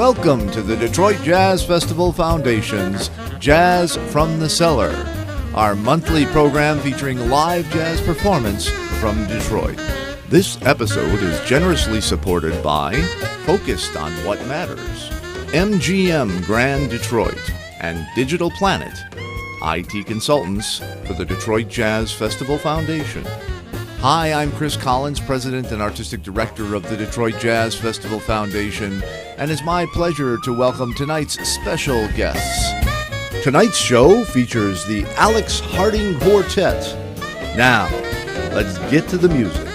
Welcome to the Detroit Jazz Festival Foundation's Jazz from the Cellar, our monthly program featuring live jazz performance from Detroit. This episode is generously supported by Focused on What Matters, MGM Grand Detroit, and Digital Planet, IT consultants for the Detroit Jazz Festival Foundation. Hi, I'm Chris Collins, President and Artistic Director of the Detroit Jazz Festival Foundation, and it's my pleasure to welcome tonight's special guests. Tonight's show features the Alex Harding Quartet. Now, let's get to the music.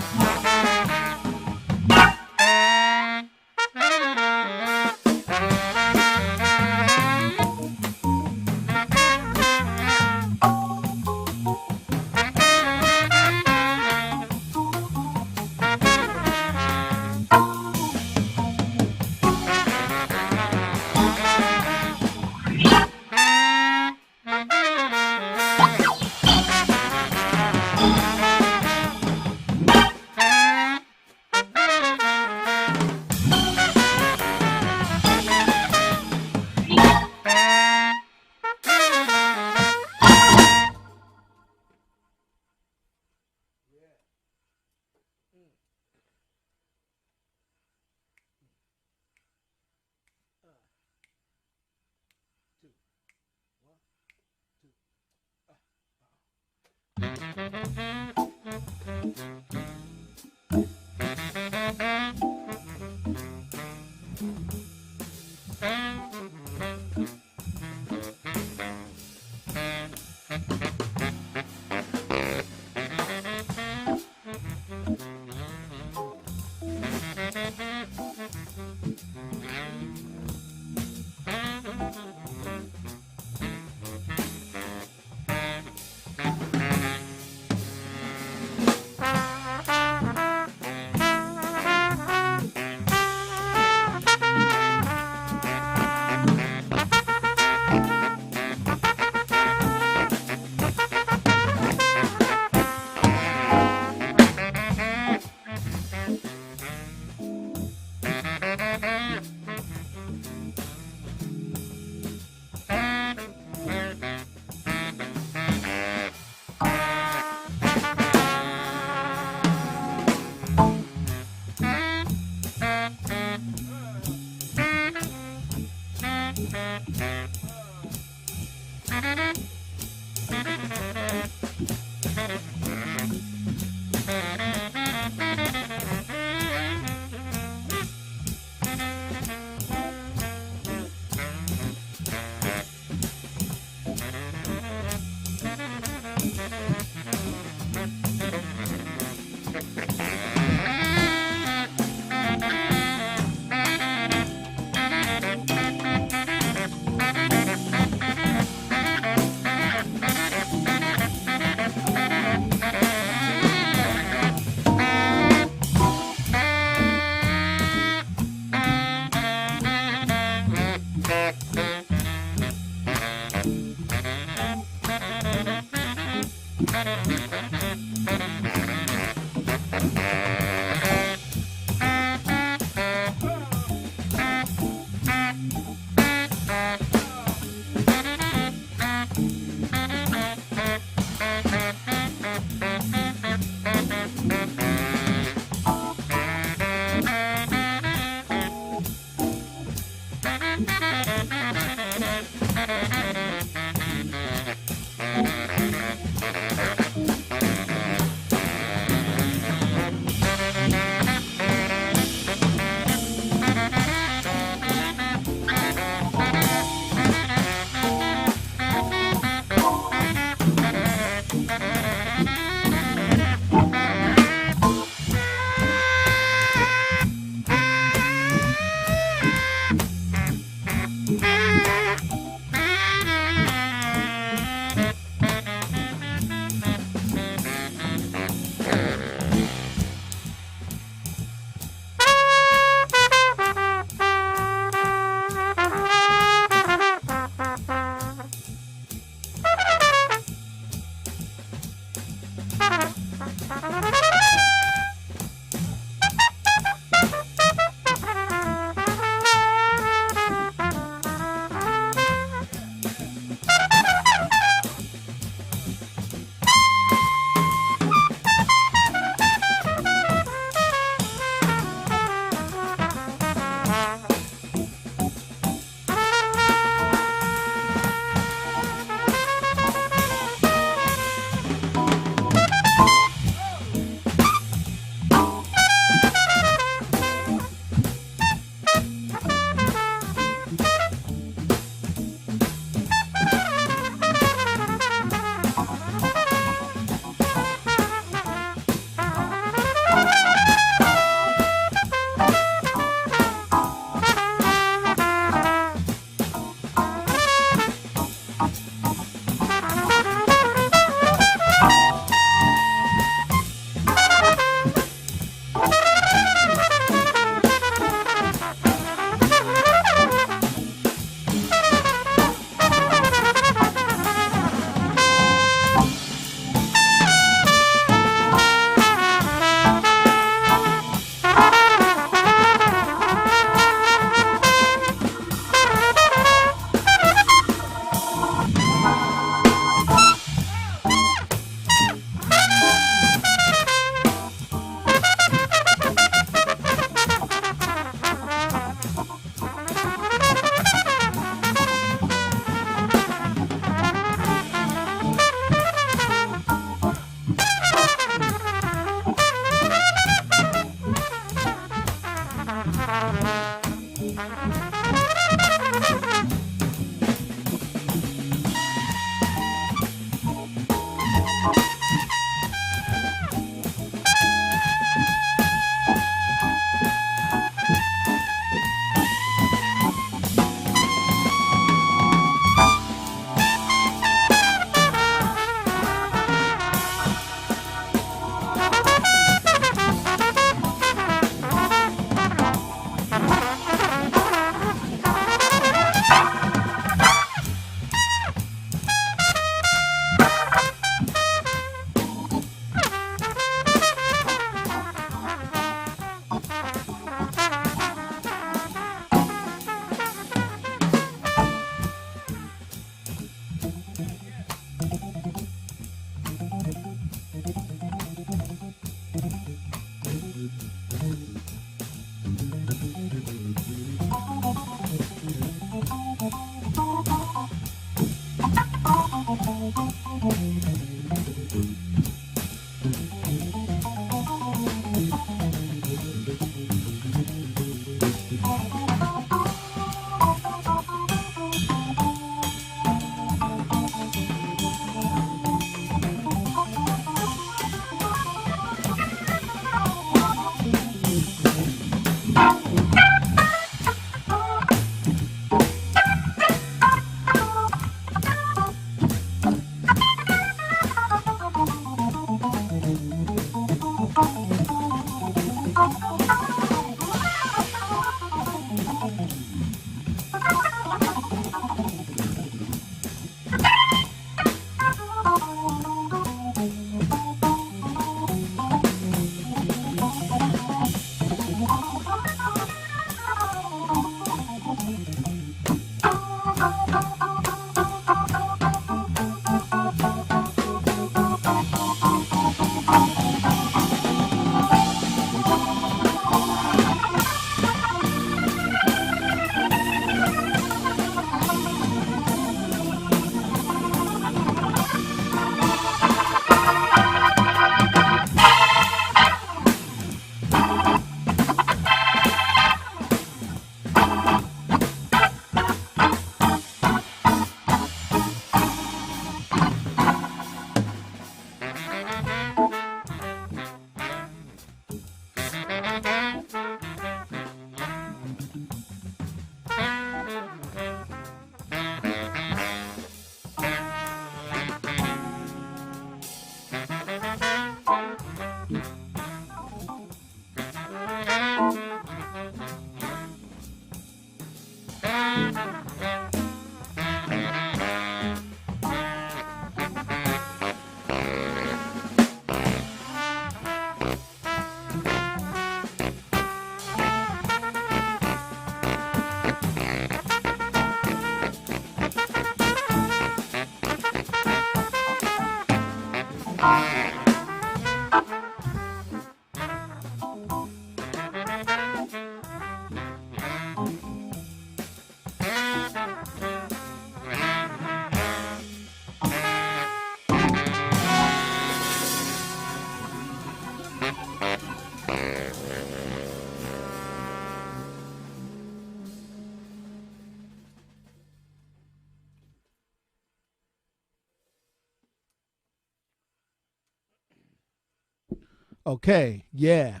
Okay, yeah.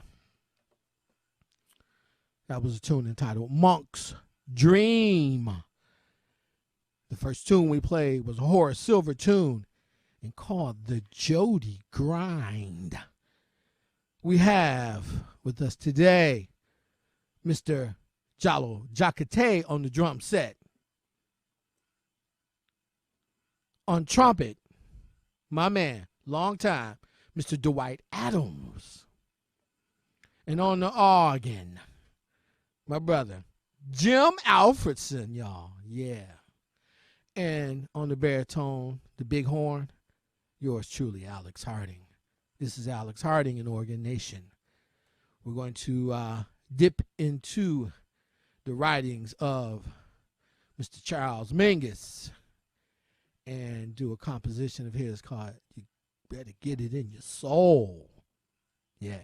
That was a tune entitled Monk's Dream. The first tune we played was a Horace Silver tune and called The Jody Grind. We have with us today Mr. Jallo Jacate on the drum set. On trumpet, my man, long time, Mr. Dwight Adams. And on the organ, my brother, Jim Alfredson, y'all. Yeah. And on the baritone, the big horn, yours truly, Alex Harding. This is Alex Harding in Organ Nation. We're going to dip into the writings of Mr. Charles Mingus and do a composition of his called You Better Get It in Your Soul. Yeah.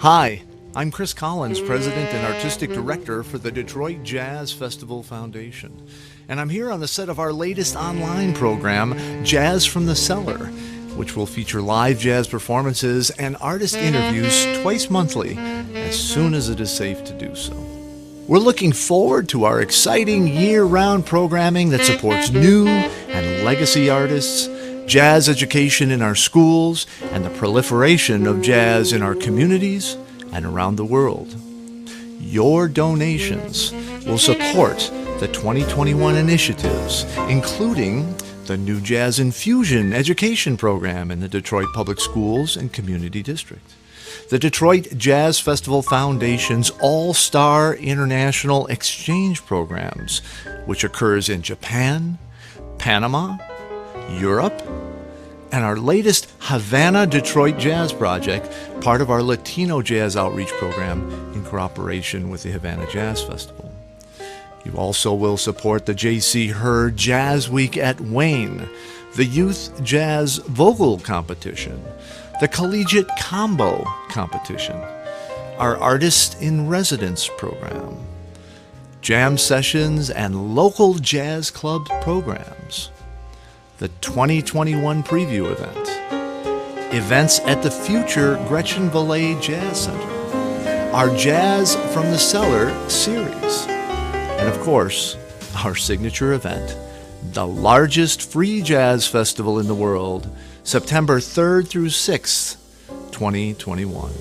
Hi, I'm Chris Collins, President and Artistic Director for the Detroit Jazz Festival Foundation. And I'm here on the set of our latest online program, Jazz from the Cellar, which will feature live jazz performances and artist interviews twice monthly, as soon as it is safe to do so. We're looking forward to our exciting year-round programming that supports new and legacy artists, jazz education in our schools, and the proliferation of jazz in our communities and around the world. Your donations will support the 2021 initiatives, including the new Jazz Infusion education program in the Detroit Public Schools and Community District, the Detroit Jazz Festival Foundation's All-Star International Exchange Programs, which occurs in Japan, Panama, Europe, and our latest Havana, Detroit Jazz project, part of our Latino Jazz Outreach Program in cooperation with the Havana Jazz Festival. You also will support the J.C. Hurd Jazz Week at Wayne, the Youth Jazz Vocal Competition, the Collegiate Combo Competition, our Artist in Residence program, jam sessions and local jazz club programs, the 2021 preview event, events at the future Gretchen Valet Jazz Center, our Jazz from the Cellar series, and of course, our signature event, the largest free jazz festival in the world, September 3rd through 6th, 2021.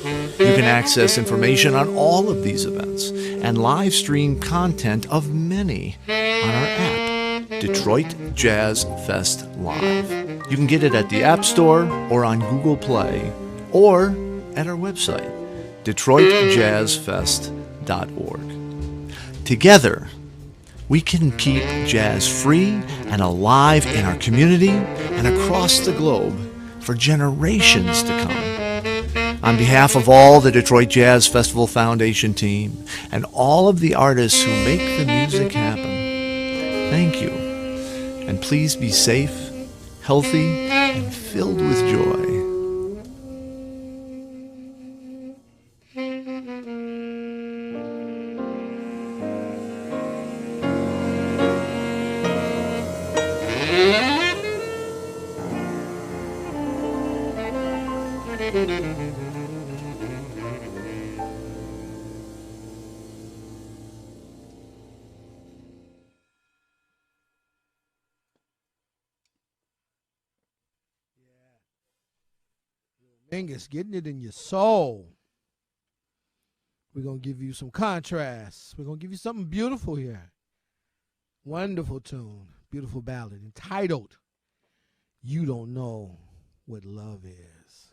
You can access information on all of these events and live stream content of many on our app, Detroit Jazz Fest Live. You can get it at the App Store or on Google Play or at our website, DetroitJazzFest.org. Together, we can keep jazz free and alive in our community and across the globe for generations to come. On behalf of all the Detroit Jazz Festival Foundation team and all of the artists who make the music happen, thank you. And please be safe, healthy, and filled with joy. Angus, getting it in your soul. We're going to give you some contrasts. We're going to give you something beautiful here. Wonderful tune, beautiful ballad entitled, You Don't Know What Love Is.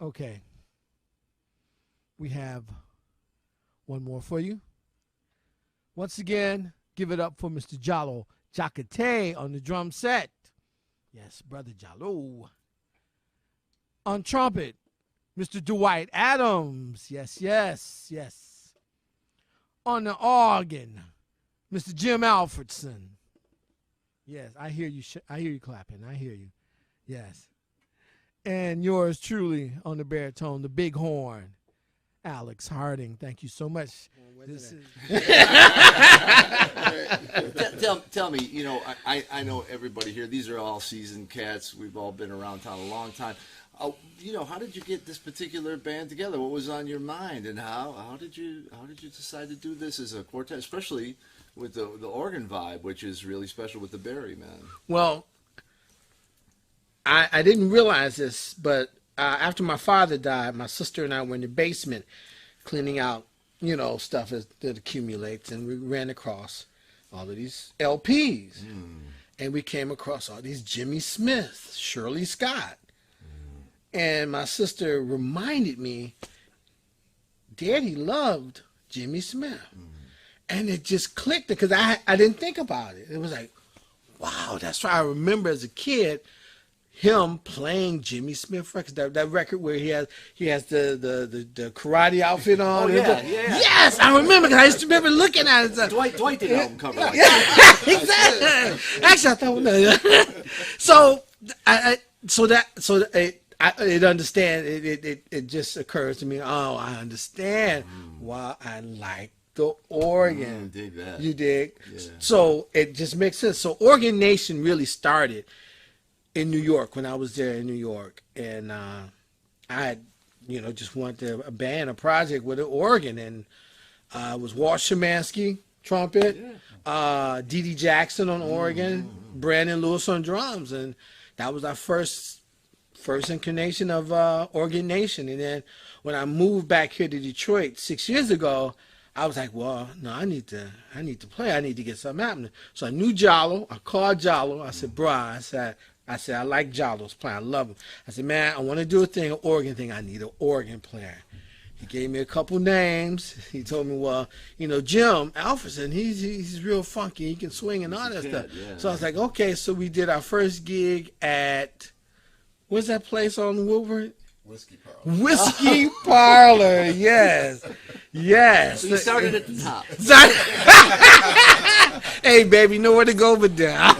Okay. We have one more for you. Once again, give it up for Mr. Jallo Jacate on the drum set. Yes, Brother Jallo. On trumpet, Mr. Dwight Adams. Yes, yes, yes. On the organ, Mr. Jim Alfredson. Yes, I hear you. I hear you clapping. I hear you. Yes. And yours truly on the baritone, the big horn, Alex Harding. Thank you so much. Tell me, you know, I know everybody here. These are all seasoned cats. We've all been around town a long time. You know, how did you get this particular band together? What was on your mind, and how did you decide to do this as a quartet, especially with the organ vibe, which is really special with the Barry, man? Well, I didn't realize this, but after my father died, my sister and I were in the basement cleaning out, you know, stuff that accumulates, and we ran across all of these LPs, and we came across all these Jimmy Smith, Shirley Scott, and my sister reminded me, Daddy loved Jimmy Smith, and it just clicked because I didn't think about it. It was like, wow, that's why I remember as a kid him playing Jimmy Smith records. That record where he has the karate outfit on. Oh, yeah. Yes, I remember. 'Cause I used to remember looking at it. Dwight did album cover like that. Exactly. Actually, I thought it understand. It just occurs to me. Oh, I understand why I like the organ. Dig that. You dig? Yeah. So it just makes sense. So Organ Nation really started in New York when I was there in New York, and I had, just wanted a project with an organ, and it was Walt Szymanski trumpet, Dee Dee Jackson on organ, Brandon Lewis on drums, and that was our first incarnation of Organ Nation. And then when I moved back here to Detroit 6 years ago, I was like, well, no, I need to play. I need to get something happening. So I knew Jallo. I called Jallo. I said, bro, I said, I like Jallo's playing. I love him. I said, man, I want to do an organ thing. I need an organ player. He gave me a couple names. He told me, well, Jim Alfredson, he's real funky. He can swing and all that stuff. Yeah. So I was like, okay. So we did our first gig at, what's that place on Woodward? Whiskey Parlor. Whiskey Parlor, yes. Yes. So you started at the top. Hey, baby, you know where to go but down.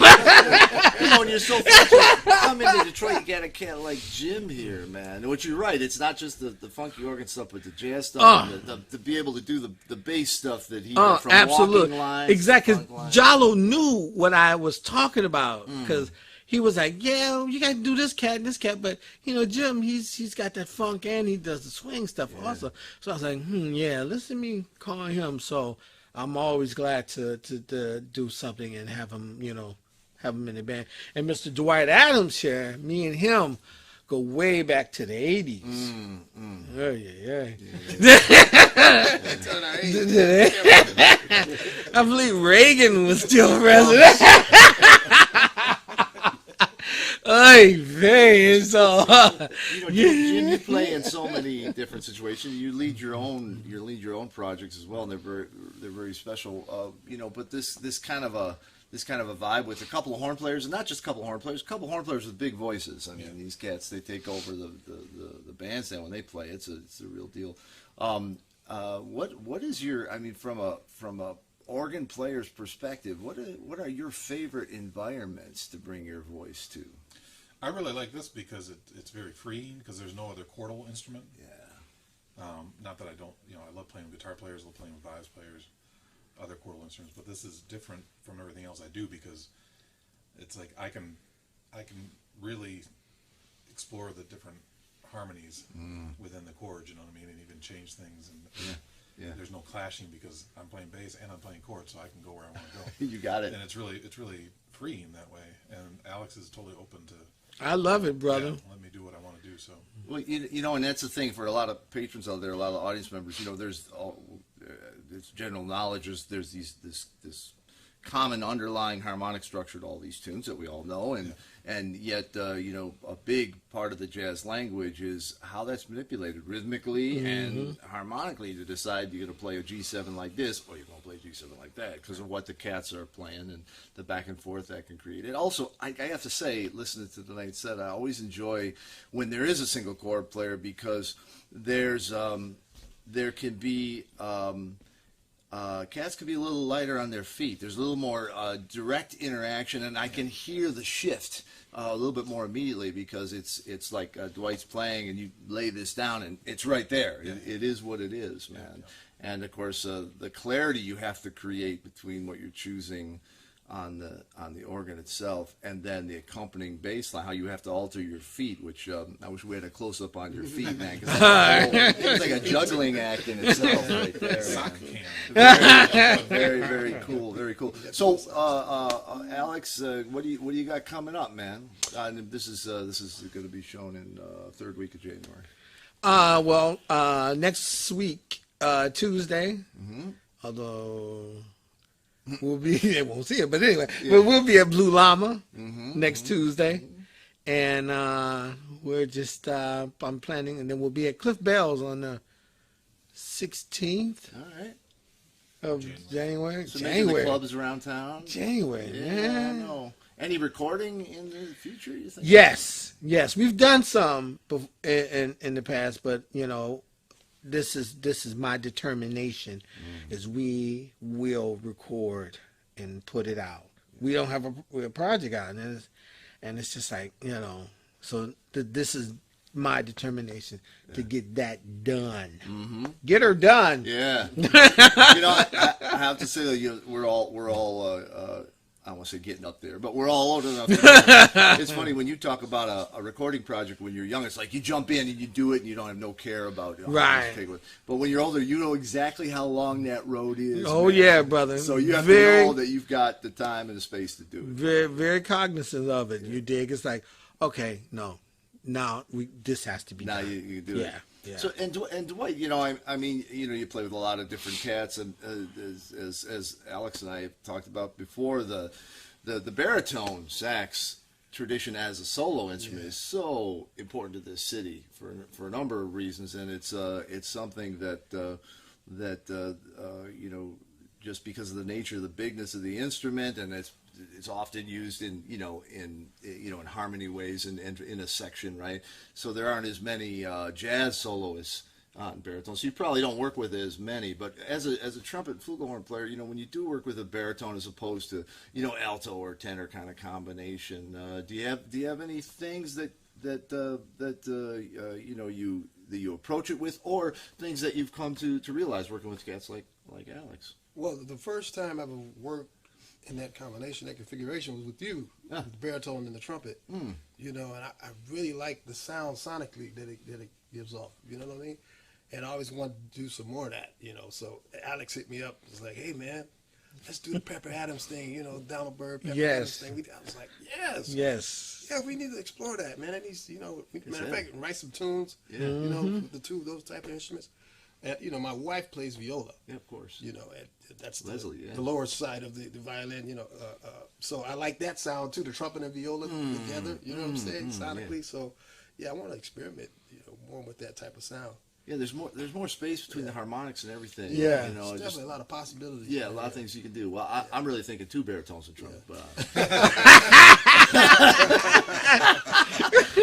When you're so fortunate to come into Detroit, you got a cat like Jim here, man. Which you're right, it's not just the funky organ stuff, but the jazz stuff, to be able to do the bass stuff that he did from absolutely. walking lines. Exactly. Jallo knew what I was talking about, because he was like, yeah, you got to do this cat and this cat, but Jim, he's got that funk and he does the swing stuff also. So I was like, let me call him. So I'm always glad to do something and have him, have him in the band. And Mr. Dwight Adams here, me and him go way back to the 80s. Oh, yeah. I believe Reagan was still president. Oy vey, so Jim, you play in so many different situations. You lead your own projects as well, and they're very special. But this kind of a vibe with a couple of horn players, and not just a couple of horn players, with big voices. I mean, these cats, they take over the bandstand when they play. It's a real deal. What is your, from a organ player's perspective, what are your favorite environments to bring your voice to? I really like this because it's very freeing, because there's no other chordal instrument. Yeah. Not that I don't, I love playing with guitar players, I love playing with vibes players, other chordal instruments, but this is different from everything else I do, because it's like I can really explore the different harmonies within the chords, and even change things, and there's no clashing, because I'm playing bass and I'm playing chords, so I can go where I want to go. You got it. And it's really freeing that way, and Alex is totally open to. I love it, brother. Let me do what I want to do. So. Well, and that's the thing for a lot of patrons out there, a lot of audience members. There's it's general knowledge. There's this common underlying harmonic structure to all these tunes that we all know, and yet a big part of the jazz language is how that's manipulated rhythmically and harmonically to decide you're going to play a G7 like this, or you're going to play a G7 like that, because of what the cats are playing and the back and forth that can create it. Also, I have to say, listening to tonight's set, I always enjoy when there is a single chord player, because there can be cats can be a little lighter on their feet. There's a little more direct interaction, and I can hear the shift a little bit more immediately, because it's like Dwight's playing, and you lay this down, and it's right there. It is what it is, man. And of course, the clarity you have to create between what you're choosing on the organ itself, and then the accompanying bass line, how you have to alter your feet, which I wish we had a close up on your feet, man, because it's like a juggling act in itself right there. Very, very cool, very cool. So, Alex, what do you got coming up, man? This is going to be shown in third week of January. Next week, Tuesday, although they won't see it, but anyway, but we'll be at Blue Llama next Tuesday, and we're just I'm planning, and then we'll be at Cliff Bell's on the 16th. All right. Of January. So January. The clubs around town. January. Yeah. No. Any recording in the future, you think? Yes. Yes, we've done some in the past, but this is my determination, is we will record and put it out. We don't have a project out, and it's just like, so this is my determination to get that done. Mm-hmm. Get her done. Yeah. I have to say that we're all I don't want to say getting up there, but we're all old enough. It's funny when you talk about a recording project when you're young. It's like you jump in and you do it, and you don't have no care about right. But when you're older, you know exactly how long that road is. Oh man. Yeah, brother. So you have to know that you've got the time and the space to do it. Very, very cognizant of it. Yeah. You dig? It's like, okay, no, now this has to be now done. You do it. Yeah. So and Dwight, I mean, you play with a lot of different cats, and as Alex and I have talked about before, the baritone sax tradition as a solo instrument is so important to this city for a number of reasons, and it's something that just because of the nature of the bigness of the instrument, and it's often used in harmony ways and in a section, right? So there aren't as many jazz soloists on baritone, so you probably don't work with as many. But as a trumpet flugelhorn player, when you do work with a baritone as opposed to alto or tenor kind of combination, do you have any things that you approach it with, or things that you've come to realize working with cats like Alex? Well, the first time I ever worked in that combination, that configuration, was with you, the baritone and the trumpet. And I really like the sound sonically that it gives off. You know what I mean? And I always wanted to do some more of that. So Alex hit me up. Was like, "Hey man, let's do the Pepper Adams thing. Down a bird Pepper Adams thing." I was like, "Yes, yeah, we need to explore that, man. It needs, matter of fact, write some tunes. Yeah. With the two of those type of instruments." And my wife plays viola. Yeah, of course. That's Leslie, the lower side of the violin. So I like that sound too. The trumpet and viola together. You know what I'm saying? Sonically. Yeah. So I want to experiment, more with that type of sound. Yeah, there's more space between the harmonics and everything. Yeah, there's definitely a lot of possibilities. Yeah, a lot of things you can do. Well, I'm really thinking two baritones and trumpet. Yeah. But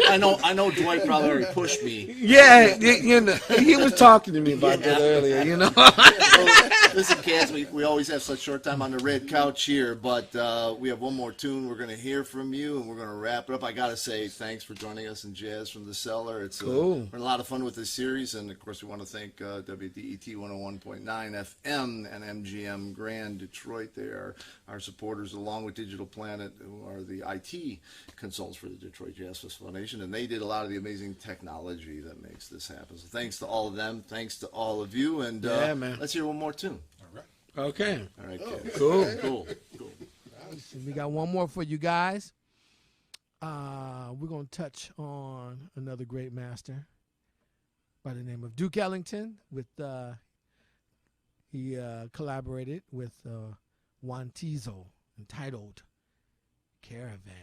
I know Dwight probably already pushed me. Yeah, he was talking to me about that earlier. Listen, cats, we always have such short time on the red couch here, but we have one more tune we're going to hear from you, and we're going to wrap it up. I got to say thanks for joining us in Jazz from the Cellar. It's cool. We're a lot of fun with this series, and of course we want to thank WDET 101.9 FM and MGM Grand Detroit. They are our supporters, along with Digital Planet, who are the IT consultants for the Detroit Jazz Festival Foundation, and they did a lot of the amazing technology that makes this happen. So thanks to all of them, thanks to all of you, and man. Let's hear one more tune. All right. Okay. All right, Cool. Cool. We got one more for you guys. We're going to touch on another great master by the name of Duke Ellington. He collaborated with Juan Tizo, entitled Caravan.